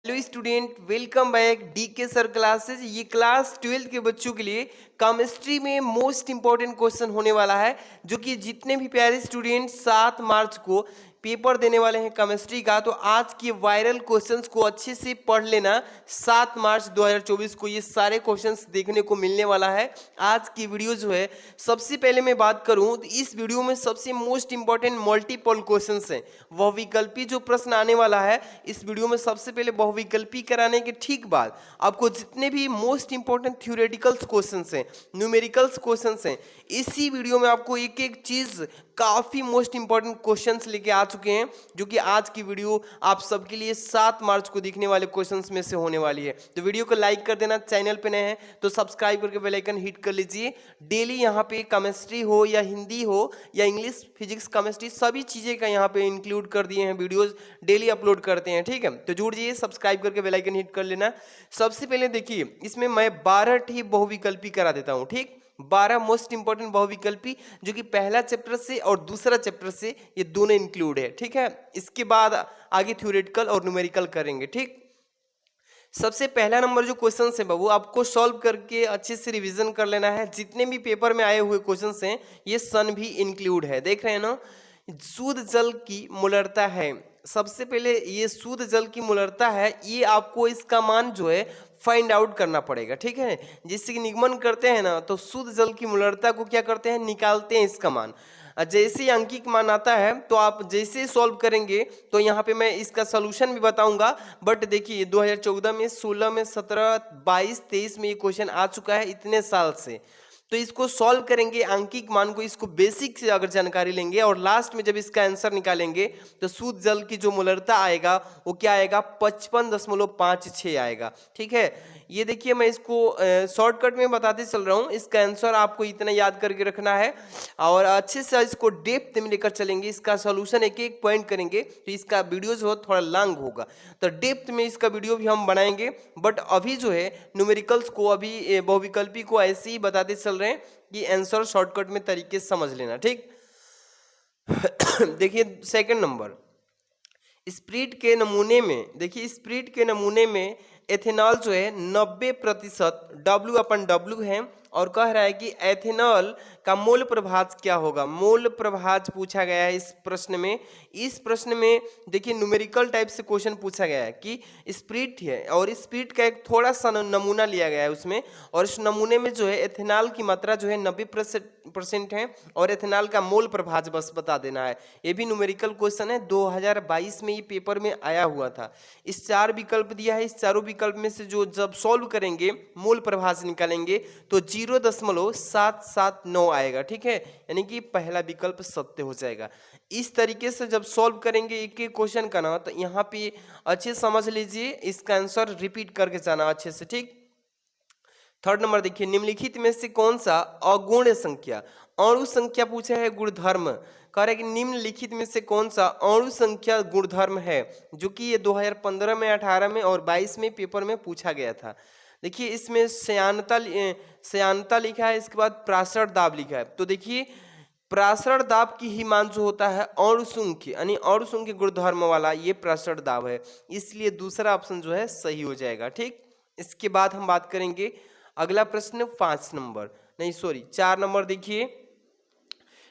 Hello student, welcome back D के sir classes. ये class 12th के बच्चों के लिए केमिस्ट्री में मोस्ट इंपॉर्टेंट क्वेश्चन होने वाला है, जो कि जितने भी प्यारे स्टूडेंट 7 मार्च को पेपर देने वाले हैं केमिस्ट्री का, तो आज के वायरल क्वेश्चंस को अच्छे से पढ़ लेना। 7 मार्च 2024 को ये सारे क्वेश्चंस देखने को मिलने वाला है। आज की वीडियो जो है, सबसे पहले मैं बात करूं तो इस वीडियो में सबसे मोस्ट इंपॉर्टेंट मल्टीपल क्वेश्चंस हैं। बहुविकल्पी जो प्रश्न आने वाला है इस वीडियो में, सबसे पहले बहुविकल्पी कराने के ठीक बाद आपको जितने भी मोस्ट इंपॉर्टेंट थ्योरेटिकल्स क्वेश्चंस हैं, न्यूमेरिकल्स क्वेश्चंस हैं, इसी वीडियो में आपको एक एक चीज काफी मोस्ट इंपॉर्टेंट क्वेश्चंस लेके आ चुके हैं, जो कि आज की वीडियो आप सबके लिए 7 मार्च को दिखने वाले क्वेश्चंस में से होने वाली है। तो वीडियो को लाइक कर देना, चैनल पे नए हैं तो सब्सक्राइब करके बेल आइकन हिट कर लीजिए। डेली यहाँ पे केमिस्ट्री हो या हिंदी हो या इंग्लिश, फिजिक्स, केमिस्ट्री, सभी चीजें का यहाँ पे इंक्लूड कर दिए हैं, वीडियोज डेली अपलोड करते हैं। ठीक है, तो जुड़ जाइए, सब्सक्राइब करके बेल आइकन हिट कर लेना। सबसे पहले देखिए, इसमें मैं 12 बहुविकल्पी करा देता हूँ। ठीक, 12 मोस्ट इंपॉर्टेंट बहुविकल्पी, जो कि पहला चैप्टर से और दूसरा चैप्टर से ये दोनों इंक्लूड है। ठीक है, इसके बाद आगे थ्योरेटिकल और न्यूमेरिकल करेंगे। ठीक, सबसे पहला नंबर जो क्वेश्चन है बाबू, आपको सॉल्व करके अच्छे से रिवीजन कर लेना है। जितने भी पेपर में आए हुए क्वेश्चन हैं ये सन भी इंक्लूड है। देख रहे हैं ना, शुद्ध जल की मोलरता है। सबसे पहले ये शुद्ध जल की मोलरता है, ये आपको इसका मान जो है फाइंड आउट करना पड़ेगा। ठीक है, जिससे कि निगमन करते हैं ना, तो शुद्ध जल की मोलरता को क्या करते हैं, निकालते हैं इसका मान। जैसे ही अंकिक मान आता है तो आप जैसे सॉल्व करेंगे, तो यहाँ पे मैं इसका सोल्यूशन भी बताऊंगा। बट देखिए 2014 में, 16 में, 17, 22, 23 में ये क्वेश्चन आ चुका है इतने साल से। तो इसको सॉल्व करेंगे, अंकिक मान को, इसको बेसिक से अगर जानकारी लेंगे और लास्ट में जब इसका आंसर निकालेंगे तो शुद्ध जल की जो मोलरता आएगा वो क्या आएगा, 55.56 आएगा। ठीक है, ये देखिए मैं इसको शॉर्टकट में बताते चल रहा हूँ। इसका आंसर आपको इतना याद करके रखना है और अच्छे से इसको डेप्थ में लेकर चलेंगे। इसका सोल्यूशन एक एक पॉइंट करेंगे, तो इसका वीडियो जो थोड़ा लॉन्ग होगा, तो डेप्थ में इसका वीडियो भी हम बनाएंगे। बट अभी जो है न्यूमेरिकल्स को, अभी बहुविकल्पी को ऐसे ही बताते चल रहे हैं कि आंसर शॉर्टकट में तरीके से समझ लेना। ठीक देखिए सेकंड नंबर, स्प्रिट के नमूने में, देखिए स्प्रिट के नमूने में एथेनॉल जो है 90% W/W है, और कह रहा है कि एथेनॉल का मोल प्रभाज क्या होगा। मोल प्रभाज पूछा गया है इस प्रश्न में। इस प्रश्न में देखिए न्यूमेरिकल टाइप से क्वेश्चन पूछा गया है कि स्प्रिट है और स्प्रिट का एक थोड़ा सा नमूना लिया गया है उसमें, और इस नमूने में जो है एथेनॉल की मात्रा जो है 90% है, और एथेनॉल का मोल प्रभाज बस बता देना है। ये भी न्यूमेरिकल क्वेश्चन है, 2022 में ये पेपर में आया हुआ था। इस 4 विकल्प दिया है, इस चारों विकल्प में से जो जब सॉल्व करेंगे, मोल प्रभाज निकालेंगे, तो 0.779 आएगा। ठीक है, यानी कि पहला विकल्प सत्य हो जाएगा। इस तरीके से जब सॉल्व करेंगे एक एक क्वेश्चन का ना, तो यहाँ पे अच्छे समझ लीजिए, इसका आंसर रिपीट करके जाना अच्छे से। ठीक, थर्ड नंबर देखिए, निम्नलिखित में से कौन सा अगुण संख्या, अणु संख्या पूछा है, गुणधर्म कह रहा है कि निम्नलिखित में से कौन सा अणु संख्या गुणधर्म है, जो कि ये 2015 में, 18 में और 22 में पेपर में पूछा गया था। देखिए इसमें श्यानता लिखा है, इसके बाद प्रासरण दाब लिखा है। तो देखिए प्रासरण दाब की ही मान जो होता है अणुसंख्य, यानी अणुसंख्य गुणधर्म वाला ये प्रासरण दाब है, इसलिए दूसरा ऑप्शन जो है सही हो जाएगा। ठीक, इसके बाद हम बात करेंगे अगला प्रश्न 4 नंबर देखिए,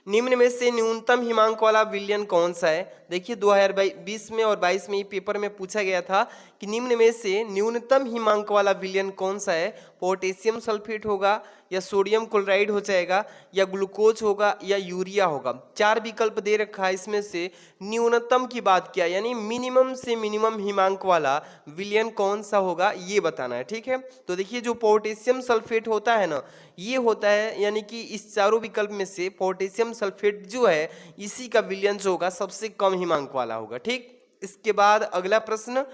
निम्न में से न्यूनतम हिमांक वाला विलयन कौन सा है। देखिए 2020 में और 22 में ये पेपर में पूछा गया था कि निम्न में से न्यूनतम हिमांक वाला विलयन कौन सा है। पोटेशियम सल्फेट होगा, या सोडियम क्लोराइड हो जाएगा, या ग्लूकोज होगा, या यूरिया होगा। 4 विकल्प दे रखा है, इसमें से न्यूनतम की बात किया, यानी मिनिमम से मिनिमम हिमांक वाला विलयन कौन सा होगा ये बताना है। ठीक है, तो देखिए जो पोटेशियम सल्फेट होता है ना, ये होता है, यानी कि इस चारों विकल्प में से पोटेशियम सल्फेट जो है इसी का विलयन जो होगा सबसे कम हिमांक वाला होगा। ठीक, इसके बाद अगला प्रश्न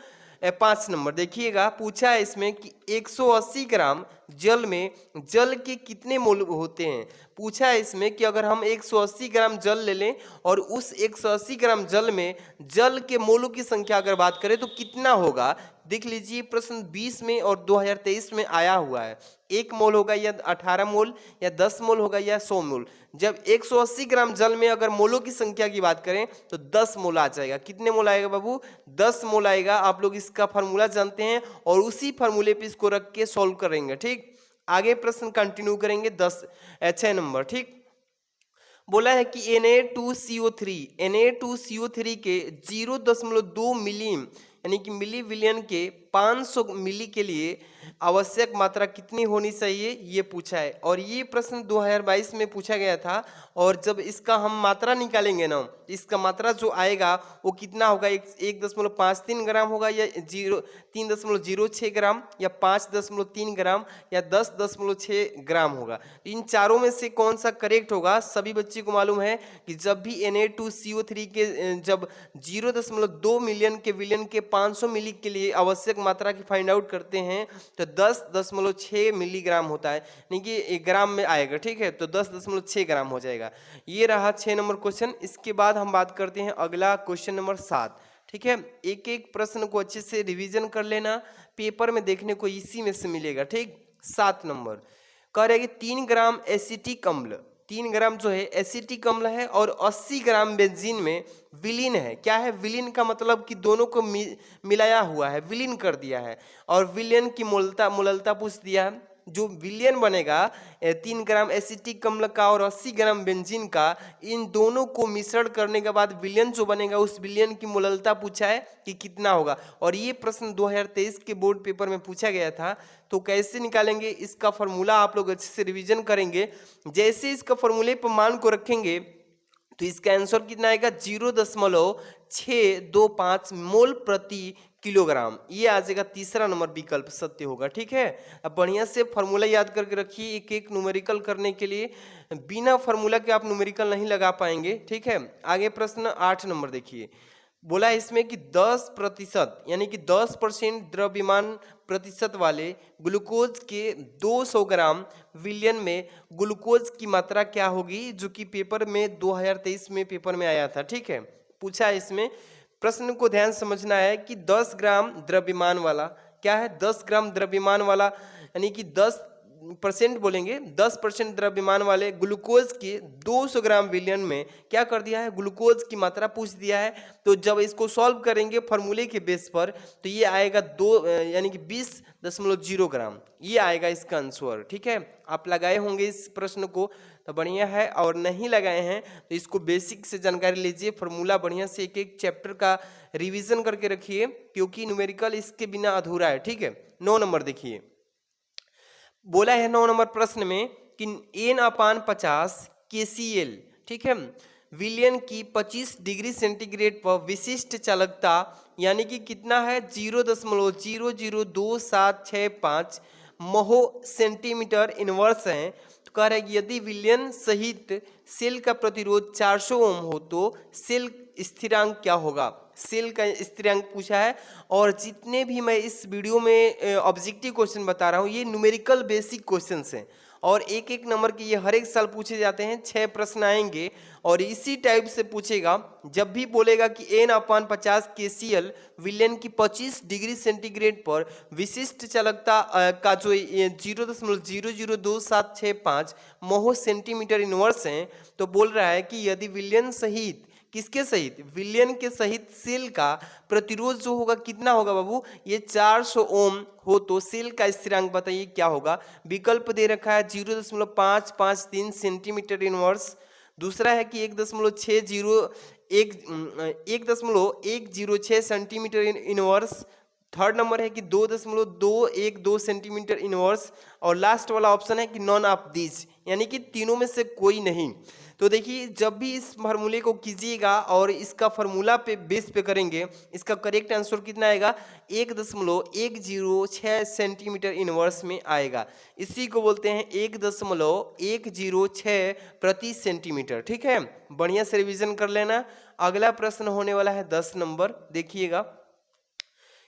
5 नंबर देखिएगा, पूछा है इसमें कि 180 ग्राम जल में जल के कितने मोल होते हैं। पूछा है इसमें कि अगर हम 180 ग्राम जल ले लें और उस 180 ग्राम जल में जल के मोलों की संख्या अगर बात करें तो कितना होगा, देख लीजिए प्रश्न 20 में और 2023 में आया हुआ है। 1 मोल होगा या 18 मोल या 10 मोल होगा या 100 मोल। जब 180 ग्राम जल में अगर मोलों की संख्या की बात करें तो 10 मोल आ जाएगा। कितने मोल आएगा बाबू? 10 मोल आएगा। आप लोग इसका फार्मूला जानते हैं और उसी फार्मूले पे इसको रख के सॉल्व करेंगे। ठीक, आगे प्रश्न कंटिन्यू करेंगे 6 नंबर। ठीक, बोला है कि Na2CO3 के 0.2 मिली यानी कि मिली विलियन के 500 मिली के लिए आवश्यक मात्रा कितनी होनी चाहिए, ये पूछा है। और ये प्रश्न 2022 में पूछा गया था। और जब इसका हम मात्रा निकालेंगे ना, इसका मात्रा जो आएगा वो कितना होगा? 1.53 ग्राम होगा या 3.06 ग्राम या 5.3 ग्राम या 10.6 ग्राम होगा। इन चारों में से कौन सा करेक्ट होगा? सभी बच्चे को मालूम है कि जब भी Na2CO3 के जब 0.2 मिलियन के विलियन के 500 मिली के लिए आवश्यक मात्रा की फाइंड आउट करते हैं तो 10.6 मिलीग्राम होता है, यानी कि 1 ग्राम में आएगा। ठीक है, तो 10.6 ग्राम हो जाएगा। ये रहा 6 नंबर क्वेश्चन। इसके बाद हम बात करते हैं अगला क्वेश्चन नंबर 7। ठीक है, एक एक प्रश्न को अच्छे से रिवीजन कर लेना, पेपर में देखने को इसी में से मिलेगा। ठीक, 7 नंबर कह रहे हैं कि 3 ग्राम एसिटिक अम्ल, 3 ग्राम जो है एसिटिक अम्ल है और 80 ग्राम बेंजीन में विलीन है। क्या है विलीन का मतलब? कि दोनों को मिलाया हुआ है, विलीन कर दिया है। और विलियन की मोललता पूछ दिया है। जो विलियन बनेगा 3 ग्राम एसिटिक अम्ल का और 80 ग्राम बेंजीन का, इन दोनों को मिश्रण करने के बाद विलियन जो बनेगा उस विलियन की मोललता पूछा है कि कितना होगा। और ये प्रश्न 2023 के बोर्ड पेपर में पूछा गया था। तो कैसे निकालेंगे इसका फॉर्मूला आप लोग अच्छे से रिवीजन करेंगे। जैसे इसका फॉर्मूले पर मान को रखेंगे तो इसका आंसर कितना आएगा? 0.625 मोल प्रति किलोग्राम। ये आ जाएगा तीसरा नंबर विकल्प सत्य होगा। ठीक है, अब बढ़िया से फार्मूला याद करके रखिए। एक एक न्यूमेरिकल करने के लिए बिना फार्मूला के आप न्यूमेरिकल नहीं लगा पाएंगे। ठीक है, आगे प्रश्न 8 नंबर देखिए। बोला है इसमें कि 10% यानी कि 10% द्रव्यमान प्रतिशत वाले ग्लूकोज के 200 ग्राम विलियन में ग्लूकोज की मात्रा क्या होगी, जो कि पेपर में 2023 में पेपर में आया था। ठीक है, पूछा है इसमें। प्रश्न को ध्यान समझना है कि 10 ग्राम द्रव्यमान वाला क्या है? 10 ग्राम द्रव्यमान वाला यानी कि 10% बोलेंगे, 10% द्रव्यमान वाले ग्लूकोज के 200 ग्राम विलियन में क्या कर दिया है? ग्लूकोज की मात्रा पूछ दिया है। तो जब इसको सॉल्व करेंगे फॉर्मूले के बेस पर तो ये आएगा 2 यानी कि 20.0 ग्राम, ये आएगा इसका आंसर। ठीक है, आप लगाए होंगे इस प्रश्न को तो बढ़िया है, और नहीं लगाए हैं तो इसको बेसिक से जानकारी लीजिए। फॉर्मूला बढ़िया से एक एक चैप्टर का रिवीजन करके रखिए, क्योंकि न्यूमेरिकल इसके बिना अधूरा है। ठीक है, 9 नंबर देखिए। बोला है 9 नंबर प्रश्न में कि N/50 KCl, ठीक है, विलियन की 25 डिग्री सेंटीग्रेड पर विशिष्ट चालकता यानी कि कितना है? 0.00275 महो सेंटीमीटर इनवर्स है। तो कह रहा है कि यदि विलियन सहित सेल का प्रतिरोध 400 ओम हो तो सेल स्थिरांक क्या होगा? सेल का स्थिरांक पूछा है। और जितने भी मैं इस वीडियो में ऑब्जेक्टिव क्वेश्चन बता रहा हूँ ये न्यूमेरिकल बेसिक क्वेश्चंस हैं और एक एक नंबर के ये हर एक साल पूछे जाते हैं। 6 प्रश्न आएंगे और इसी टाइप से पूछेगा। जब भी बोलेगा कि N/50 KCl विलियन की 25 डिग्री सेंटीग्रेड पर विशिष्ट चालकता का जो 0.00275 महो सेंटीमीटर इनवर्स है, तो बोल रहा है कि यदि विलियन सहित, किसके सहित? विलियन के सहित सेल का प्रतिरोध जो होगा कितना होगा बाबू? ये 400 ओम हो तो सेल का स्थिरांक बताइए क्या होगा? विकल्प दे रखा है 0.553 सेंटीमीटर इनवर्स, दूसरा है कि 1.106 सेंटीमीटर इनवर्स, थर्ड नंबर है कि 2.212 सेंटीमीटर इनवर्स, और लास्ट वाला ऑप्शन है कि नॉन ऑफ दिस, यानी कि तीनों में से कोई नहीं। तो देखिए जब भी इस फार्मूले को कीजिएगा और इसका फार्मूला पे बेस पे करेंगे, इसका करेक्ट आंसर कितना आएगा? 1.106 सेंटीमीटर इनवर्स में आएगा। इसी को बोलते हैं 1.106 प्रति सेंटीमीटर। ठीक है, बढ़िया से रिवीजन कर लेना। अगला प्रश्न होने वाला है 10 नंबर, देखिएगा।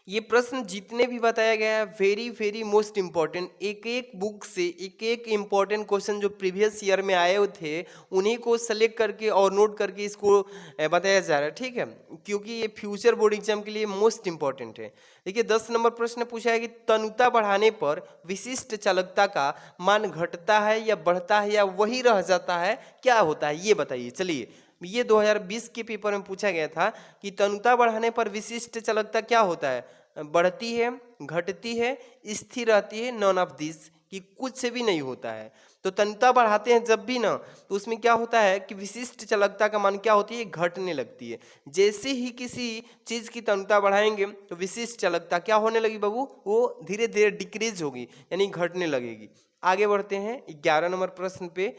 ये प्रश्न जितने भी बताया गया है वेरी वेरी मोस्ट इम्पॉर्टेंट, एक एक बुक से एक एक इम्पॉर्टेंट क्वेश्चन जो प्रीवियस ईयर में आए हुए थे उन्हीं को सेलेक्ट करके और नोट करके इसको बताया जा रहा है, ठीक है, क्योंकि ये फ्यूचर बोर्ड एग्जाम के लिए मोस्ट इम्पॉर्टेंट है। देखिए 10 नंबर प्रश्न पूछा है कि तनुता बढ़ाने पर विशिष्ट चालकता का मान घटता है या बढ़ता है या वही रह जाता है, क्या होता है ये बताइए। चलिए ये 2020 के पेपर में पूछा गया था कि तनुता बढ़ाने पर विशिष्ट चालकता क्या होता है, बढ़ती है, घटती है, स्थिर रहती है, नॉन ऑफ दिस, कि कुछ भी नहीं होता है। तो तनुता बढ़ाते हैं जब भी ना, तो उसमें क्या होता है कि विशिष्ट चालकता का मान क्या होती है, घटने लगती है। जैसे ही किसी चीज की तनुता बढ़ाएंगे तो विशिष्ट चालकता क्या होने लगी बाबू, वो धीरे धीरे डिक्रीज होगी यानी घटने लगेगी। आगे बढ़ते हैं 11 नंबर प्रश्न पे।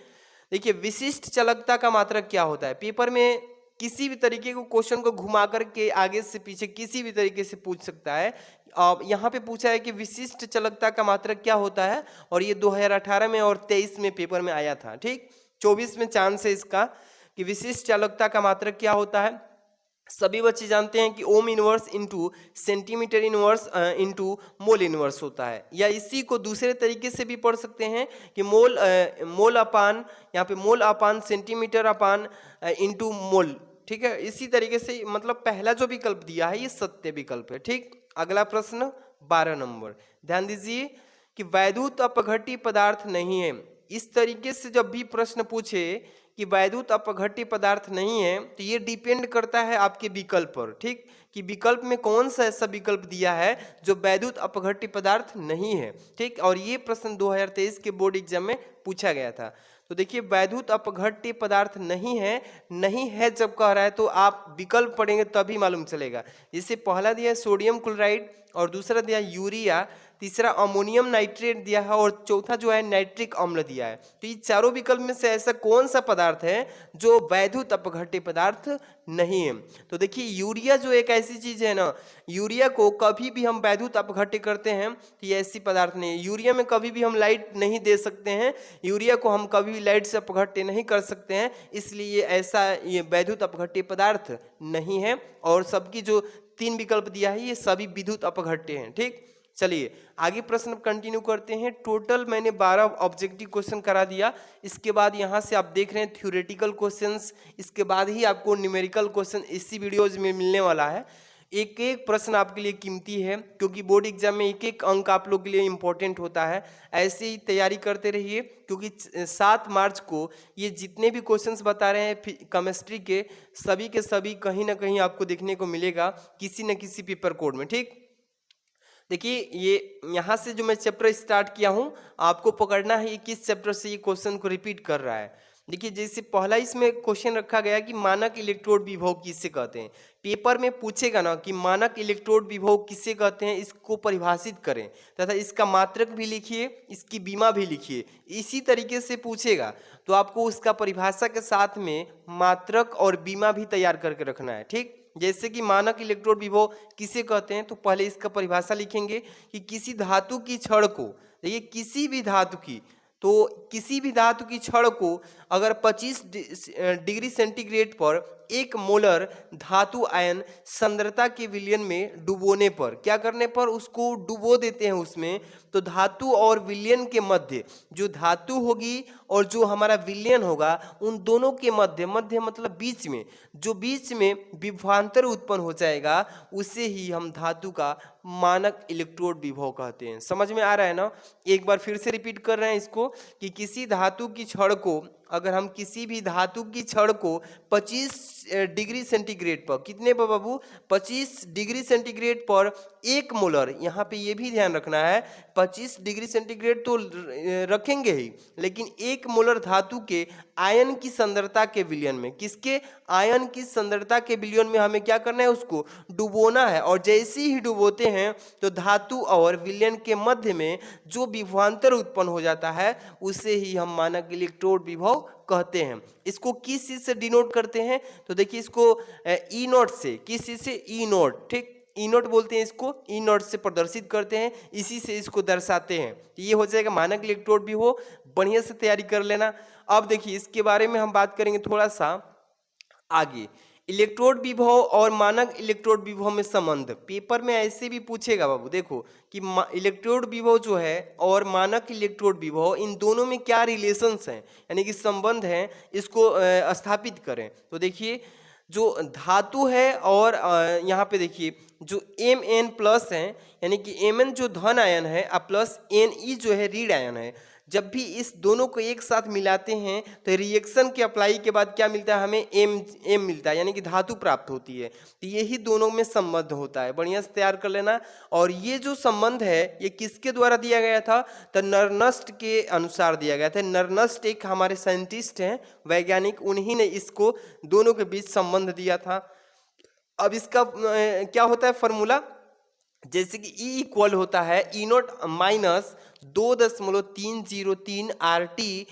देखिए विशिष्ट चालकता का मात्रक क्या होता है, पेपर में किसी भी तरीके को क्वेश्चन को घुमा करके आगे से पीछे किसी भी तरीके से पूछ सकता है। अब यहाँ पे पूछा है कि विशिष्ट चालकता का मात्रक क्या होता है, और ये 2018 में और 23 में पेपर में आया था, ठीक। 24 में चांस है इसका कि विशिष्ट चालकता का मात्रक क्या होता है। सभी बच्चे जानते हैं कि ohm inverse into centimetre inverse into mole inverse होता है, या इसी को दूसरे तरीके से भी पढ़ सकते हैं कि मोल अपान, यहाँ पे मोल अपान सेंटीमीटर अपान इंटू मोल, ठीक है। इसी तरीके से मतलब पहला जो विकल्प दिया है ये सत्य विकल्प है, ठीक। अगला प्रश्न 12 नंबर, ध्यान दीजिए कि वैद्युत अपघट्य पदार्थ नहीं है। इस तरीके से जब भी प्रश्न पूछे कि वैद्युत अपघट्य पदार्थ नहीं है तो ये डिपेंड करता है आपके विकल्प पर, ठीक, कि विकल्प में कौन सा ऐसा विकल्प दिया है जो वैद्युत अपघट्य पदार्थ नहीं है, ठीक। और ये प्रश्न 2023 के बोर्ड एग्जाम में पूछा गया था। तो देखिए वैद्युत अपघट्य पदार्थ नहीं है जब कह रहा है तो आप विकल्प पढ़ेंगे तभी मालूम चलेगा। जैसे पहला दिया है सोडियम क्लोराइड, और दूसरा दिया यूरिया, तीसरा अमोनियम नाइट्रेट दिया है, और चौथा जो है नाइट्रिक अम्ल दिया है। तो ये चारों विकल्प में से ऐसा कौन सा पदार्थ है जो वैद्युत अपघट्य पदार्थ नहीं है। तो देखिए यूरिया जो एक ऐसी चीज है ना, यूरिया को कभी भी हम वैद्युत अपघट्य करते हैं तो ये ऐसी पदार्थ नहीं है। यूरिया में कभी भी हम लाइट नहीं दे सकते हैं, यूरिया को हम कभी भी लाइट से अपघट्य नहीं कर सकते हैं, इसलिए ऐसा ये वैद्युत अपघट्य पदार्थ नहीं है। और सबकी जो 3 विकल्प दिया है ये सभी विद्युत अपघट्य हैं, ठीक। चलिए आगे प्रश्न कंटिन्यू करते हैं। टोटल मैंने 12 ऑब्जेक्टिव क्वेश्चन करा दिया, इसके बाद यहाँ से आप देख रहे हैं थ्योरेटिकल क्वेश्चंस, इसके बाद ही आपको न्यूमेरिकल क्वेश्चन इसी वीडियोज में मिलने वाला है। एक एक प्रश्न आपके लिए कीमती है क्योंकि बोर्ड एग्जाम में एक एक अंक आप लोग के लिए इंपॉर्टेंट होता है। ऐसे ही तैयारी करते रहिए क्योंकि 7 मार्च को ये जितने भी क्वेश्चंस बता रहे हैं केमिस्ट्री के सभी कहीं ना कहीं आपको देखने को मिलेगा किसी न किसी पेपर कोड में, ठीक। देखिए ये यहाँ से जो मैं चैप्टर स्टार्ट किया हूँ आपको पकड़ना है ये किस चैप्टर से ये क्वेश्चन को रिपीट कर रहा है। देखिए जैसे पहला इसमें क्वेश्चन रखा गया कि मानक इलेक्ट्रोड विभव किसे कहते हैं। पेपर में पूछेगा ना कि मानक इलेक्ट्रोड विभव किसे कहते हैं, इसको परिभाषित करें तथा इसका मात्रक भी लिखिए, इसकी बीमा भी लिखिए। इसी तरीके से पूछेगा तो आपको उसका परिभाषा के साथ में मात्रक और बीमा भी तैयार करके रखना है, ठीक। जैसे कि मानक इलेक्ट्रोड विभव किसे कहते हैं तो पहले इसका परिभाषा लिखेंगे कि किसी धातु की छड़ को, देखिए किसी भी धातु की, तो किसी भी धातु की छड़ को अगर 25 डिग्री सेंटीग्रेड पर 1 मोलर धातु आयन सांद्रता के विलयन में डुबोने पर, क्या करने पर उसको डुबो देते हैं उसमें, तो धातु और विलयन के मध्य जो धातु होगी और जो हमारा विलयन होगा उन दोनों के मध्य मतलब बीच में जो बीच में विभवांतर उत्पन्न हो जाएगा उसे ही हम धातु का मानक इलेक्ट्रोड विभव कहते हैं। समझ में आ रहा है ना। एक बार फिर से रिपीट कर रहे हैं इसको कि किसी धातु की छड़ को, अगर हम किसी भी धातु की छड़ को 25 डिग्री सेंटीग्रेड पर, कितने पर बाबू, 25 डिग्री सेंटीग्रेड पर 1 मोलर, यहाँ पे ये भी ध्यान रखना है 25 डिग्री सेंटीग्रेड तो रखेंगे ही, लेकिन 1 मोलर धातु के आयन की सांद्रता के विलयन में, किसके आयन की सांद्रता के विलयन में हमें क्या करना है, उसको डुबोना है। और जैसे ही डुबोते हैं तो धातु और विलयन के मध्य में जो विभवांतर उत्पन्न हो जाता है उसे ही हम मानक इलेक्ट्रोड विभव कहते हैं। इसको किस चीज से डिनोट करते हैं तो देखिए इसको ई नोट से, किस चीज से, ई नोट, ठीक, ई नोट बोलते हैं इसको, ई नोट से प्रदर्शित करते हैं, इसी से इसको दर्शाते हैं। तो ये हो जाएगा मानक इलेक्ट्रोड विभव। बढ़िया से तैयारी कर लेना। अब देखिए इसके बारे में हम बात करेंगे थोड़ा सा आगे। इलेक्ट्रोड विभव और मानक इलेक्ट्रोड विभव में संबंध। पेपर में ऐसे भी पूछेगा बाबू, देखो कि इलेक्ट्रोड विभव जो है और मानक इलेक्ट्रोड विभव, इन दोनों में क्या रिलेशंस हैं, यानी कि संबंध हैं, इसको स्थापित करें। तो देखिए जो धातु है और यहाँ पे देखिए जो Mn+ है, यानी कि Mn जो धन आयन है और प्लस Ne जो है ऋण आयन है, जब भी इस दोनों को एक साथ मिलाते हैं तो रिएक्शन के अप्लाई के बाद क्या मिलता है, हमें M मिलता है, यानी कि धातु प्राप्त होती है। तो यही दोनों में संबंध होता है, बढ़िया से तैयार कर लेना। और ये जो संबंध है ये किसके द्वारा दिया गया था, तो नर्नस्ट के अनुसार दिया गया था। नर्नस्ट एक हमारे साइंटिस्ट हैं, वैज्ञानिक, उन्हीं ने इसको दोनों के बीच संबंध दिया था। अब इसका क्या होता है फॉर्मूला, जैसे कि E इक्वल होता है E0 - 2.303 RT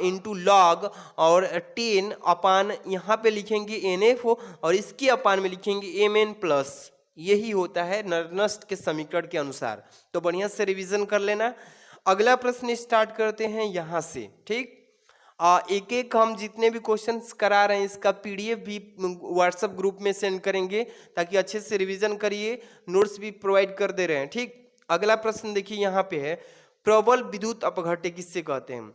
इंटू लॉग और 10 अपान यहाँ पे लिखेंगे NF और इसके अपान में लिखेंगे Mn+। यही होता है नर्नस्ट के समीकरण के अनुसार। तो बढ़िया से रिवीजन कर लेना। अगला प्रश्न स्टार्ट करते हैं यहाँ से, ठीक। एक एक हम जितने भी क्वेश्चंस करा रहे हैं इसका PDF भी व्हाट्सएप ग्रुप में सेंड करेंगे ताकि अच्छे से रिवीजन करिए, नोट्स भी प्रोवाइड कर दे रहे हैं, ठीक। अगला प्रश्न देखिए यहाँ पे है, प्रबल विद्युत अपघट्य किससे कहते हैं।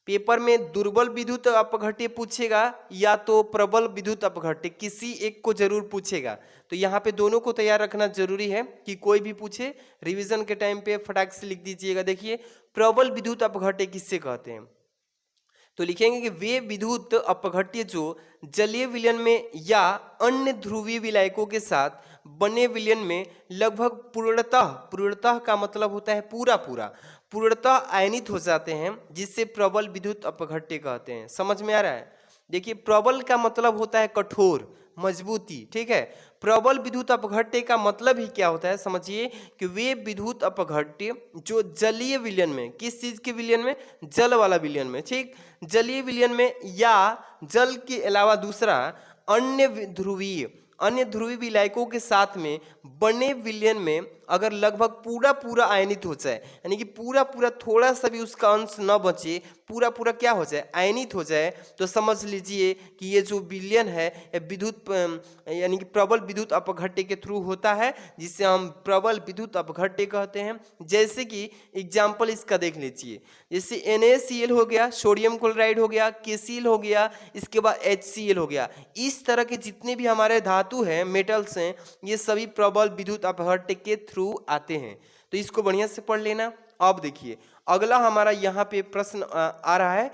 पेपर में दुर्बल विद्युत अपघट्य पूछेगा या तो प्रबल विद्युत अपघट्य, किसी एक को जरूर पूछेगा। तो यहाँ पे दोनों को तैयार रखना जरूरी है कि कोई भी पूछे रिवीजन के टाइम पे फटाक से लिख दीजिएगा। देखिए प्रबल विद्युत अपघट्य किससे कहते हैं, तो लिखेंगे कि वे विद्युत अपघट्य जो जलीय विलयन में या अन्य ध्रुवीय विलायकों के साथ बने विलयन में लगभग पूर्णतः का मतलब होता है पूर्णतः आयनित हो जाते हैं, जिससे प्रबल विद्युत अपघट्य कहते हैं। समझ में आ रहा है। देखिए प्रबल का मतलब होता है कठोर, मजबूती, ठीक है। प्रबल विद्युत अपघट्य का मतलब ही क्या होता है समझिए कि वे विद्युत अपघट्य जो जलीय विलयन में, किस चीज के विलयन में, जल वाला विलयन में, ठीक, जलीय विलयन में या जल के अलावा दूसरा अन्य ध्रुवीय विलायकों के साथ में बने विलयन में अगर लगभग पूरा आयनित हो जाए, यानी कि पूरा थोड़ा सा भी उसका अंश न बचे, पूरा क्या हो जाए, आयनित हो जाए, तो समझ लीजिए कि ये जो विलयन है विद्युत यानी कि प्रबल विद्युत अपघट्य के थ्रू होता है, जिससे हम प्रबल विद्युत अपघट्य कहते हैं। जैसे कि एग्जाम्पल इसका देख लीजिए, जैसे NaCl हो गया, सोडियम क्लोराइड हो गया, KCl हो गया, इसके बाद HCl हो गया। इस तरह के जितने भी हमारे धातु हैं, मेटल्स हैं, ये सभी प्रबल विद्युत अपघट्य के थ्रू आते हैं। तो इसको बढ़िया से पढ़ लेना। अब देखिए अगला हमारा यहाँ पे प्रश्न आ रहा है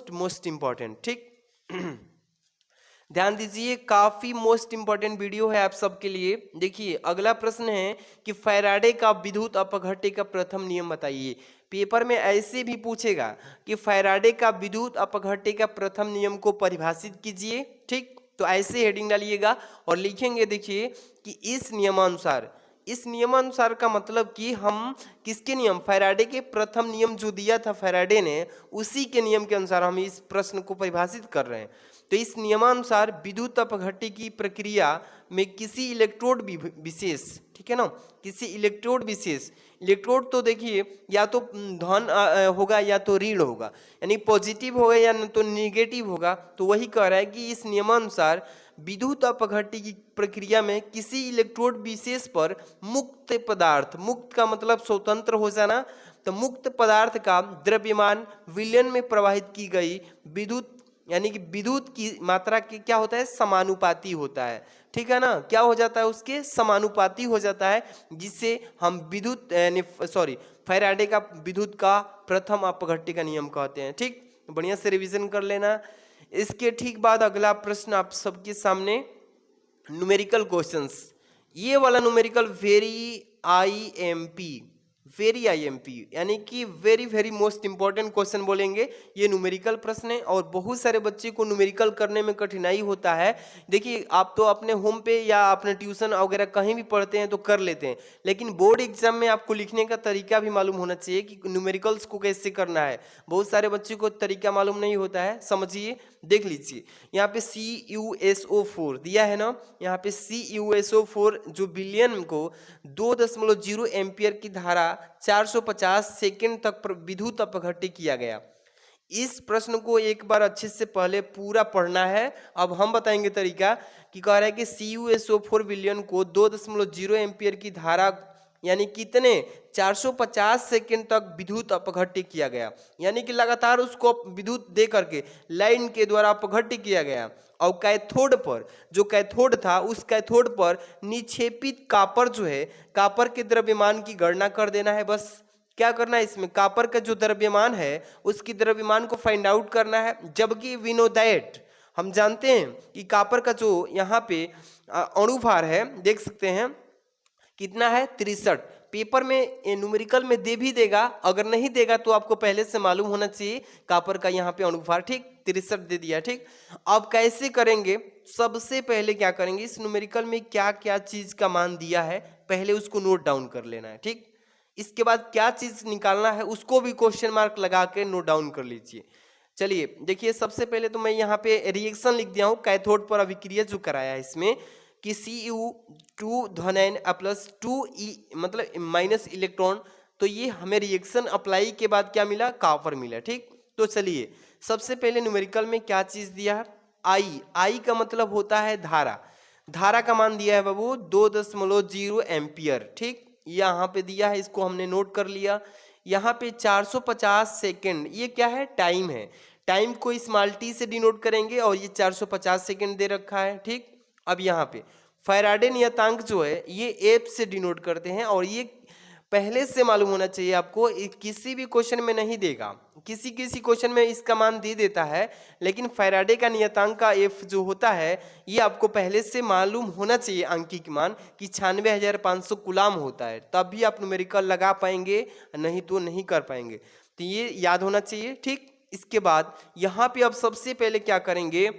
मोस्ट इंपॉर्टेंट, ठीक। ध्यान दीजिए, काफी मोस्ट इंपॉर्टेंट वीडियो है आप सबके लिए। देखिए अगला प्रश्न है कि फैराडे का विद्युत अपघट्य का प्रथम नियम बताइए। पेपर में ऐसे भी पूछेगा कि फैराडे का विद्युत अपघट्य का प्रथम नियम को परिभाषित कीजिए, ठीक। तो ऐसे हेडिंग डालिएगा और लिखेंगे देखिए कि इस नियमानुसार का मतलब कि हम किसके नियम, फैराडे के प्रथम नियम जो दिया था फैराडे ने, उसी के नियम के अनुसार हम इस प्रश्न को परिभाषित कर रहे हैं। तो इस नियमानुसार विद्युत अपघट्य की प्रक्रिया में किसी इलेक्ट्रोड विशेष, ठीक है ना, किसी इलेक्ट्रोड विशेष, इलेक्ट्रोड तो देखिए या तो धन होगा या तो ऋण होगा, यानी पॉजिटिव होगा या तो निगेटिव होगा। तो वही कह रहा है कि इस नियमानुसार विद्युत अपघट्य की प्रक्रिया में किसी इलेक्ट्रोड विशेष पर मुक्त पदार्थ, मुक्त का मतलब स्वतंत्र हो जाना, तो मुक्त पदार्थ का द्रव्यमान विलयन में प्रवाहित की गई विद्युत, यानी कि विद्युत की मात्रा के क्या होता है, समानुपाती होता है, ठीक है ना। क्या हो जाता है, उसके समानुपाती हो जाता है, जिससे हम विद्युत फैराडे का विद्युत का प्रथम अपघट्य का नियम कहते हैं, ठीक। बढ़िया से रिवीजन कर लेना। इसके ठीक बाद अगला प्रश्न आप सबके सामने न्यूमेरिकल क्वेश्चंस। ये वाला न्यूमेरिकल वेरी IMP यानी कि वेरी मोस्ट इंपॉर्टेंट क्वेश्चन बोलेंगे। ये न्यूमेरिकल प्रश्न है और बहुत सारे बच्चे को न्यूमेरिकल करने में कठिनाई होता है। देखिए आप तो अपने होम पे या अपने ट्यूशन वगैरह कहीं भी पढ़ते हैं तो कर लेते हैं, लेकिन बोर्ड एग्जाम में आपको लिखने का तरीका भी मालूम होना चाहिए कि न्यूमेरिकल्स को कैसे करना है। बहुत सारे बच्चे को तरीका मालूम नहीं होता है। समझिए, देख लीजिए, यहाँ पे CuSO4 दिया है ना, यहाँ पे CuSO4 जो विलयन को 2.0 एम्पियर की धारा 450 सेकेंड तक विद्युत अपघट्य किया गया। इस प्रश्न को एक बार अच्छे से पहले पूरा पढ़ना है। अब हम बताएंगे तरीका कि कह रहा है कि CuSO4 विलयन को 2.0 एम्पियर की धारा यानी कितने 450 सेकंड तक विद्युत अपघट्य किया गया, यानी कि लगातार उसको विद्युत दे करके लाइन के द्वारा अपघट्य किया गया। और कैथोड पर, जो कैथोड था उस कैथोड पर निक्षेपित कापर जो है, कापर के द्रव्यमान की गणना कर देना है। बस क्या करना है इसमें, कापर का जो द्रव्यमान है उसकी द्रव्यमान को फाइंड आउट करना है। जबकि वी नो दैट, हम जानते हैं कि कापर का जो यहाँ पे अणुभार है देख सकते हैं कितना है 63। पेपर में न्यूमेरिकल में दे भी देगा, अगर नहीं देगा तो आपको पहले से मालूम होना चाहिए कापर का यहाँ पे अणुभार, ठीक 63 दे दिया। ठीक, अब कैसे करेंगे, सबसे पहले क्या करेंगे, इस न्यूमेरिकल में क्या क्या चीज का मान दिया है पहले उसको नोट डाउन कर लेना है। ठीक, इसके बाद क्या चीज निकालना है उसको भी क्वेश्चन मार्क लगा के नोट डाउन कर लीजिए। चलिए देखिए, सबसे पहले तो मैं यहाँ पे रिएक्शन लिख दिया हूँ कैथोड पर अभिक्रिया जो कराया है इसमें कि Cu2 धन प्लस 2E मतलब माइनस इलेक्ट्रॉन, तो ये हमें रिएक्शन अप्लाई के बाद क्या मिला, कापर मिला। ठीक, तो चलिए सबसे पहले न्यूमेरिकल में क्या चीज दिया है, आई का मतलब होता है धारा, धारा का मान दिया है बाबू 2.0 एम्पियर। ठीक, यहाँ पे दिया है, इसको हमने नोट कर लिया। यहाँ पे 450 सेकेंड, ये क्या है, टाइम है, टाइम को स्मॉल टी से डिनोट करेंगे और ये 450 सेकेंड दे रखा है। ठीक, अब यहाँ पे फैराडे नियतांक जो है ये एफ से डिनोट करते हैं, और ये पहले से मालूम होना चाहिए आपको, किसी भी क्वेश्चन में नहीं देगा, किसी किसी क्वेश्चन में इसका मान दे देता है, लेकिन फैराडे का नियतांक का एफ जो होता है ये आपको पहले से मालूम होना चाहिए आंकिक मान कि 96,500 कूलाम होता है, तब भी आप न्यूमेरिकल लगा पाएंगे, नहीं तो नहीं कर पाएंगे, तो ये याद होना चाहिए। ठीक, इसके बाद यहाँ पे अब सबसे पहले क्या करेंगे,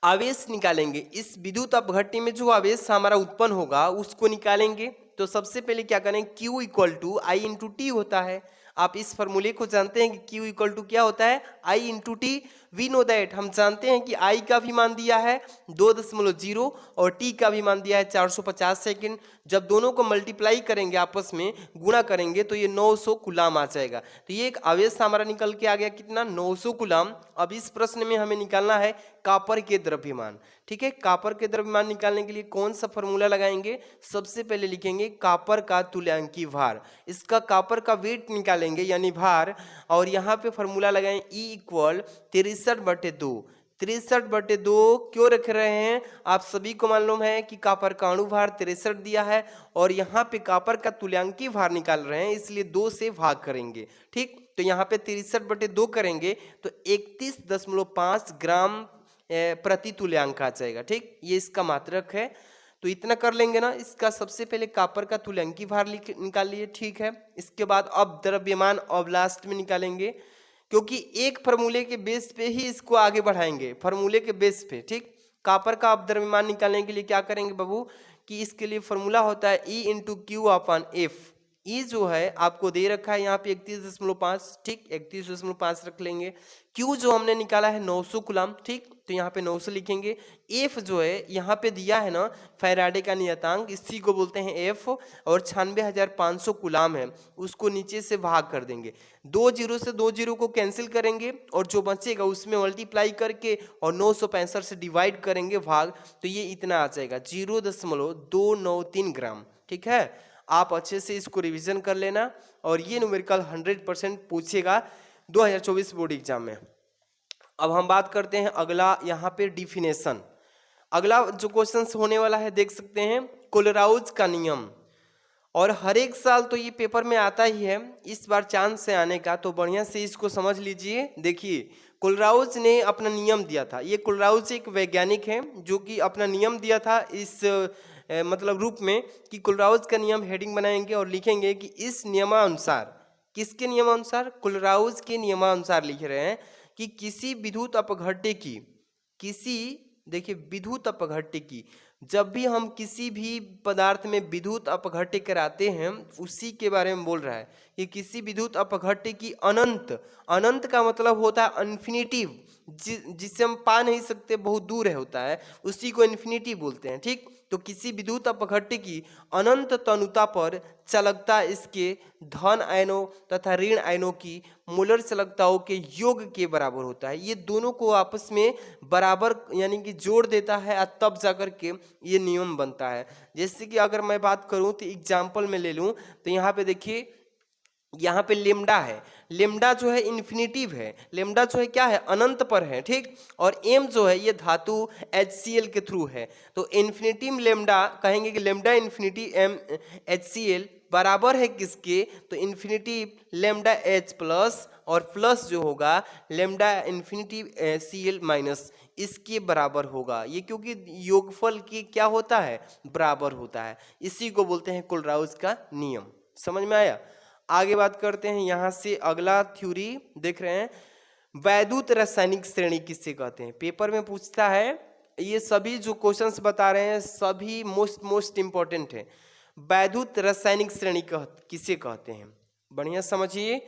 आवेश निकालेंगे। इस विद्युत अपघट्य में जो आवेश हमारा उत्पन्न होगा उसको निकालेंगे। तो सबसे पहले क्या करें, Q equal to I into T होता है। आप इस फॉर्मूले को जानते हैं कि Q इक्वल टू क्या होता है, I into T. We know that, हम जानते हैं कि I का भी मान दिया है 2.0 और T का भी मान दिया है 450 सेकेंड। जब दोनों को मल्टीप्लाई करेंगे, आपस में गुणा करेंगे, तो ये 900 कूलाम आ जाएगा। तो ये एक आवेश हमारा निकल के आ गया कितना, 900 कूलाम। अब इस प्रश्न में हमें निकालना है कापर के द्रव्यमान। ठीक है, कापर के द्रव्यमान निकालने के लिए कौन सा फॉर्मूला लगाएंगे, सबसे पहले लिखेंगे कापर का तुल्यांकी भार, इसका कापर का वेट निकालेंगे यानी भार, और यहाँ पे फॉर्मूला लगाएं E इक्वल 63/2। 63/2 क्यों रख रहे हैं, आप सभी को मालूम है कि कापर का अणुभार 63 दिया है, और यहाँ पे कापर का तुल्यांकी भार निकाल रहे हैं, इसलिए 2 से भाग करेंगे। ठीक, तो यहाँ पे 63/2 करेंगे तो 31.5 ग्राम प्रति तुल्यांक आ जाएगा। ठीक, ये इसका मात्रक है, तो इतना कर लेंगे ना। इसका सबसे पहले कापर का तुल्यांकी भार निकाल लिए। ठीक है, इसके बाद अब द्रव्यमान अब लास्ट में निकालेंगे, क्योंकि एक फॉर्मूले के बेस पे ही इसको आगे बढ़ाएंगे, फॉर्मूले के बेस पे। ठीक, कापर का अब द्रव्यमान निकालने के लिए क्या करेंगे बाबू, कि इसके लिए फॉर्मूला होता है E into Q upon F. E जो है आपको दे रखा है यहाँ पे 31.5। ठीक, 31.5 रख लेंगे। क्यू जो हमने निकाला है 900 कूलाम। ठीक, तो यहाँ पे 900 लिखेंगे। एफ जो है यहाँ पे दिया है ना फैराडे का नियतांक, इसी को बोलते हैं एफ, और 96,500 कूलाम है, उसको नीचे से भाग कर देंगे। 2 जीरो से 2 जीरो को कैंसिल करेंगे और जो बचेगा उसमें मल्टीप्लाई करके और 965 से डिवाइड करेंगे भाग, तो ये इतना आ जाएगा 0.293 ग्राम। ठीक है, आप अच्छे से इसको रिवीजन कर लेना, और ये न्यूमेरिकल 100% पूछेगा 2024 बोर्ड एग्जाम में। अब हम बात करते हैं अगला, यहाँ पे डिफिनेशन। अगला जो क्वेश्चन होने वाला है देख सकते हैं, कोलराउज का नियम, और हर एक साल तो ये पेपर में आता ही है, इस बार चांस से आने का, तो बढ़िया से इसको समझ लीजिए। देखिए, कोलराउज ने अपना नियम दिया था, ये कोलराउज एक वैज्ञानिक है जो कि अपना नियम दिया था इस मतलब रूप में कि कोलराउज का नियम हेडिंग बनाएंगे और लिखेंगे कि इस नियमानुसार, किसके नियमानुसार, कोलराउज के नियमानुसार लिख रहे हैं कि किसी विद्युत अपघट्य की, देखिए विद्युत अपघट्य की, जब भी हम किसी भी पदार्थ में विद्युत अपघट्य कराते हैं उसी के बारे में बोल रहा है कि किसी विद्युत अपघट्य की अनंत का मतलब होता है इन्फिनिटिव, जिसे हम पा नहीं सकते, बहुत दूर है होता है, उसी को इन्फिनिटी बोलते हैं। ठीक, तो किसी विद्युत अपघट्य की अनंत तनुता पर चालकता इसके धन आयनों तथा ऋण आयनों की मोलर चालकताओं के योग के बराबर होता है। ये दोनों को आपस में बराबर यानी कि जोड़ देता है और तब जाकर के ये नियम बनता है। जैसे कि अगर मैं बात करूं तो एग्जाम्पल में ले लूं तो यहाँ पे देखिए, यहाँ पे लेमडा है, लेमडा जो है इन्फिनिटिव है, लेमडा जो है क्या है, अनंत पर है, ठीक। और एम जो है ये धातु HCl के थ्रू है, तो इन्फिनिटिव लेमडा कहेंगे कि लेमडा इन्फिनिटी एम HCl बराबर है किसके, तो इन्फिनिटिव लेमडा H प्लस और प्लस जो होगा लेमडा इन्फिनिटिव Cl माइनस इसके बराबर होगा। ये क्योंकि योगफल की क्या होता है, बराबर होता है। इसी को बोलते हैं कोलराउज का नियम। समझ में आया? आगे बात करते हैं। यहां से अगला थ्योरी देख रहे हैं, वैद्युत रासायनिक श्रेणी किससे कहते हैं। पेपर में पूछता है, ये सभी जो क्वेश्चंस बता रहे हैं सभी मोस्ट इंपॉर्टेंट है। वैद्युत रासायनिक श्रेणी किसे कहते हैं, बढ़िया समझिए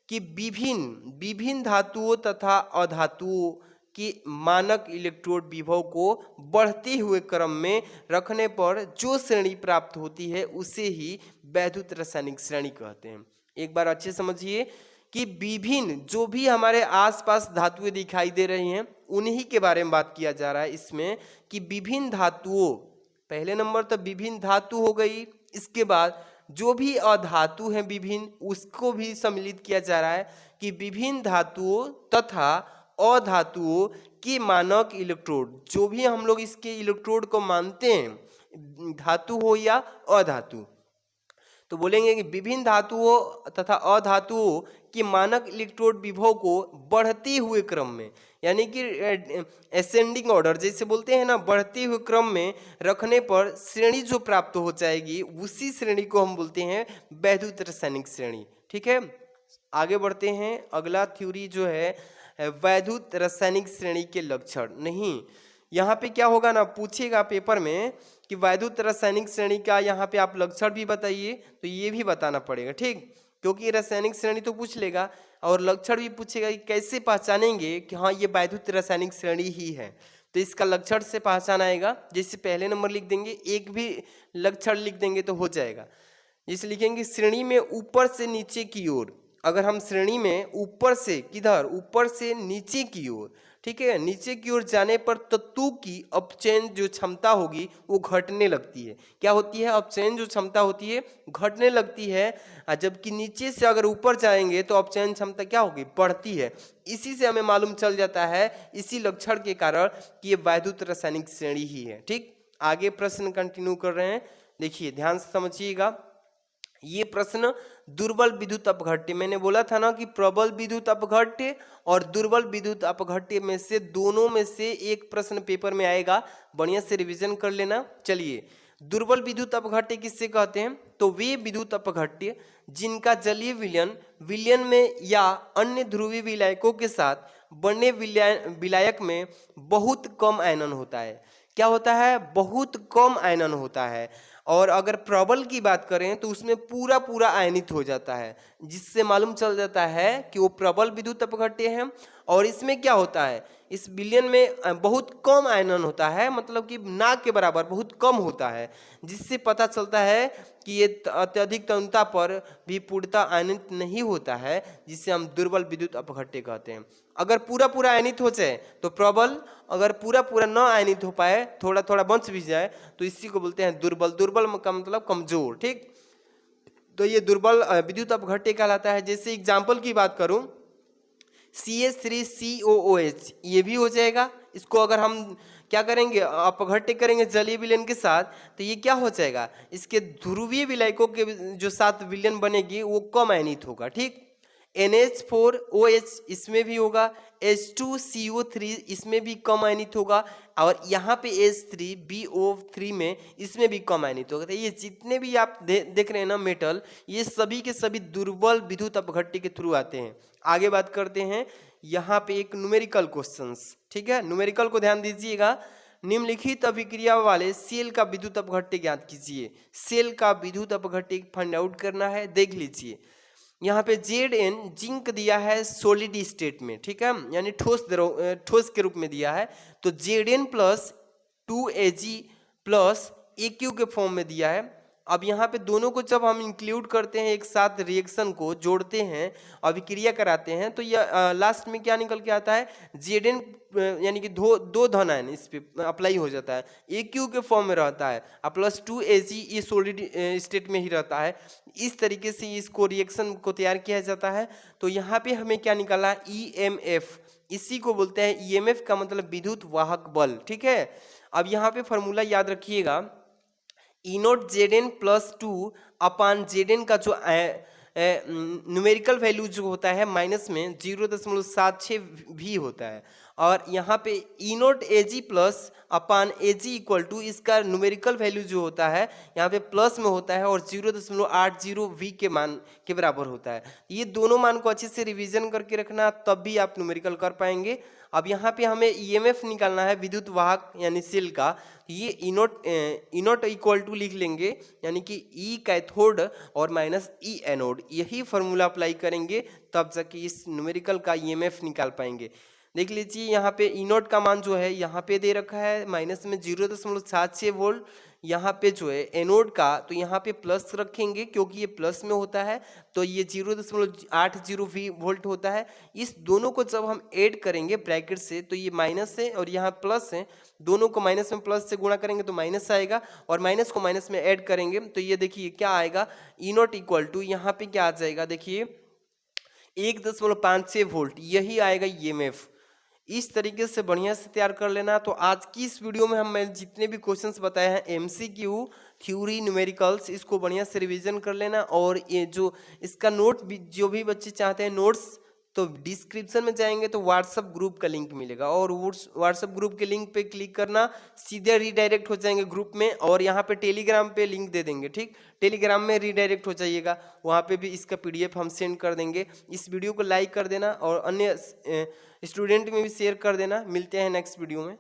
कि विभिन्न धातुओं तथा अधातुओं की मानक इलेक्ट्रोड विभव को बढ़ते हुए क्रम में रखने पर जो श्रेणी प्राप्त होती है उसे ही वैद्युत रासायनिक श्रेणी कहते हैं। एक बार अच्छे समझिए कि विभिन्न जो भी हमारे आसपास धातुएं दिखाई दे रही हैं उन्हीं के बारे में बात किया जा रहा है इसमें, कि विभिन्न धातुओं, पहले नंबर तो विभिन्न धातु हो गई, इसके बाद जो भी अधातु हैं विभिन्न उसको भी सम्मिलित किया जा रहा है कि विभिन्न धातुओं तथा अधातुओं के मानक इलेक्ट्रोड, जो भी हम लोग इसके इलेक्ट्रोड को मानते हैं धातु हो या अधातु, तो बोलेंगे कि विभिन्न धातुओं तथा अधातुओं के मानक इलेक्ट्रोड विभव को बढ़ते हुए क्रम में, यानी कि असेंडिंग ऑर्डर जैसे बोलते हैं ना, बढ़ते हुए क्रम में रखने पर श्रेणी जो प्राप्त हो जाएगी उसी श्रेणी को हम बोलते हैं वैद्युत रासायनिक श्रेणी। ठीक है, आगे बढ़ते हैं। अगला थ्योरी जो है वैद्युत रासायनिक श्रेणी के लक्षण। नहीं, यहाँ पे क्या होगा ना, पूछेगा पेपर में कि वैद्युत रासायनिक श्रेणी का यहाँ पे आप लक्षण भी बताइए, तो ये भी बताना पड़ेगा, ठीक, क्योंकि रासायनिक श्रेणी तो पूछ लेगा और लक्षण भी पूछेगा कि कैसे पहचानेंगे कि हाँ ये वैद्युत रासायनिक श्रेणी ही है, तो इसका लक्षण से पहचान आएगा। जैसे पहले नंबर लिख देंगे, एक भी लक्षण लिख देंगे तो हो जाएगा। जैसे लिखेंगे श्रेणी में ऊपर से नीचे की ओर, अगर हम श्रेणी में ऊपर से किधर, ऊपर से नीचे की ओर, ठीक है, नीचे की ओर जाने पर तत्वों की अपचयन जो क्षमता होगी वो घटने लगती है। क्या होती है, अपचयन जो क्षमता होती है घटने लगती है, जबकि नीचे से अगर ऊपर जाएंगे तो अपचयन क्षमता क्या होगी, बढ़ती है। इसी से हमें मालूम चल जाता है, इसी लक्षण के कारण कि ये वैद्युत रासायनिक श्रेणी ही है। ठीक, आगे प्रश्न कंटिन्यू कर रहे हैं, देखिए ध्यान से समझिएगा। ये प्रश्न दुर्बल विद्युत अपघट्य, मैंने बोला था ना कि प्रबल विद्युत अपघट्य और दुर्बल विद्युत अपघट्य में से दोनों में से एक प्रश्न पेपर में आएगा, बढ़िया से रिवीजन कर लेना। चलिए, दुर्बल विद्युत अपघट्य किससे कहते हैं, तो वे विद्युत अपघट्य जिनका जलीय विलयन में या अन्य ध्रुवीय विलायकों के साथ बने विलायक में बहुत कम आयनन होता है। क्या होता है, बहुत कम आयनन होता है। और अगर प्रबल की बात करें तो उसमें पूरा आयनित हो जाता है, जिससे मालूम चल जाता है कि वो प्रबल विद्युत अपघट्य है। और इसमें क्या होता है, इस विलयन में बहुत कम आयनन होता है, मतलब कि ना के बराबर बहुत कम होता है, जिससे पता चलता है कि ये अत्यधिक तनुता पर भी पूर्णतः आयनित नहीं होता है, जिससे हम दुर्बल विद्युत अपघट्य कहते हैं। अगर पूरा आयनित हो जाए तो प्रबल, अगर पूरा न आयनित हो पाए, थोड़ा बच भी जाए, तो इसी को बोलते हैं दुर्बल। दुर्बल का मतलब कमजोर। ठीक, तो ये दुर्बल विद्युत अपघट्य कहलाता है। जैसे एग्जाम्पल की बात करूं, CH3COOH ये भी हो जाएगा। इसको अगर हम क्या करेंगे, अपघट्य करेंगे जलीय विलयन के साथ, तो ये क्या हो जाएगा, इसके ध्रुवीय विलायकों के जो साथ विलयन बनेगी वो कम आयनित होगा। ठीक, NH4OH इसमें भी होगा, H2CO3 इसमें भी कम आयनित होगा, और यहाँ पे H3BO3 में इसमें भी कम आयनित होगा। तो ये जितने भी आप देख रहे हैं ना मेटल, ये सभी के सभी दुर्बल विद्युत अपघट्य के थ्रू आते हैं। आगे बात करते हैं, यहाँ पे एक न्यूमेरिकल क्वेश्चंस, ठीक है, न्यूमेरिकल को ध्यान दीजिएगा। निम्नलिखित अभिक्रिया वाले सेल का विद्युत अपघट्य ज्ञात कीजिए। सेल का विद्युत अपघट्य फाइंड आउट करना है, देख लीजिए। यहाँ पे Zn जिंक दिया है सॉलिड स्टेट में, ठीक है, यानी ठोस के रूप में दिया है, तो Zn plus 2Ag plus AQ के फॉर्म में दिया है। अब यहाँ पे दोनों को जब हम इंक्लूड करते हैं एक साथ, रिएक्शन को जोड़ते हैं, अभिक्रिया कराते हैं, तो यह लास्ट में क्या निकल के आता है, Zn यानी कि दो धन आयन इस पे अप्लाई हो जाता है, AQ के फॉर्म में रहता है, और प्लस 2Ag ये सॉलिड स्टेट में ही रहता है। इस तरीके से इसको रिएक्शन को तैयार किया जाता है। तो यहाँ पे हमें क्या निकाला, EMF, इसी को बोलते हैं EMF का मतलब विद्युत वाहक बल, ठीक है। अब यहाँ पे फॉर्मूला याद रखिएगा, E0 Zn प्लस 2 अपान Zn का जो न्यूमेरिकल वैल्यू जो होता है माइनस में 0.76 भी होता है, और यहाँ पे E0 Ag प्लस अपान Ag इक्वल टू इसका न्यूमेरिकल वैल्यू जो होता है यहाँ पे प्लस में होता है और 0.80 V के मान के बराबर होता है। ये दोनों मान को अच्छे से रिवीजन करके रखना, तब भी आप न्यूमेरिकल कर पाएंगे। अब यहाँ पे हमें EMF निकालना है विद्युत वाहक यानी सेल का, ये E0 इक्वल टू लिख लेंगे, यानी कि E कैथोड और माइनस E एनोड, यही फॉर्मूला अप्लाई करेंगे तब जाके इस न्यूमेरिकल का EMF निकाल पाएंगे। देख लीजिए यहाँ पे E0 का मान जो है यहाँ पे दे रखा है माइनस में 0.76 वोल्ट, यहाँ पे जो है एनोड का तो यहाँ पे प्लस रखेंगे क्योंकि ये प्लस में होता है, तो ये 0.80 वोल्ट होता है। इस दोनों को जब हम ऐड करेंगे ब्रैकेट से तो ये माइनस है और यहाँ प्लस है, दोनों को माइनस में प्लस से गुणा करेंगे तो माइनस आएगा, और माइनस को माइनस में ऐड करेंगे तो ये देखिए क्या आएगा, E0 इक्वल टू यहाँ पे क्या आ जाएगा, देखिए 1.56 वोल्ट, यही आएगा EMF। इस तरीके से बढ़िया से तैयार कर लेना। तो आज की इस वीडियो में मैं जितने भी क्वेश्चंस बताए हैं MCQ, थ्योरी, न्यूमेरिकल्स, इसको बढ़िया से रिवीजन कर लेना। और ये जो इसका नोट भी जो भी बच्चे चाहते हैं नोट्स, तो डिस्क्रिप्शन में जाएंगे तो व्हाट्सएप ग्रुप का लिंक मिलेगा, और व्हाट्सएप ग्रुप के लिंक पे क्लिक करना, सीधे रीडायरेक्ट हो जाएंगे ग्रुप में, और यहाँ पे टेलीग्राम पे लिंक दे देंगे, ठीक, टेलीग्राम में रीडायरेक्ट हो जाइएगा, वहाँ पे भी इसका PDF हम सेंड कर देंगे। इस वीडियो को लाइक कर देना और अन्य स्टूडेंट में भी शेयर कर देना। मिलते हैं नेक्स्ट वीडियो में।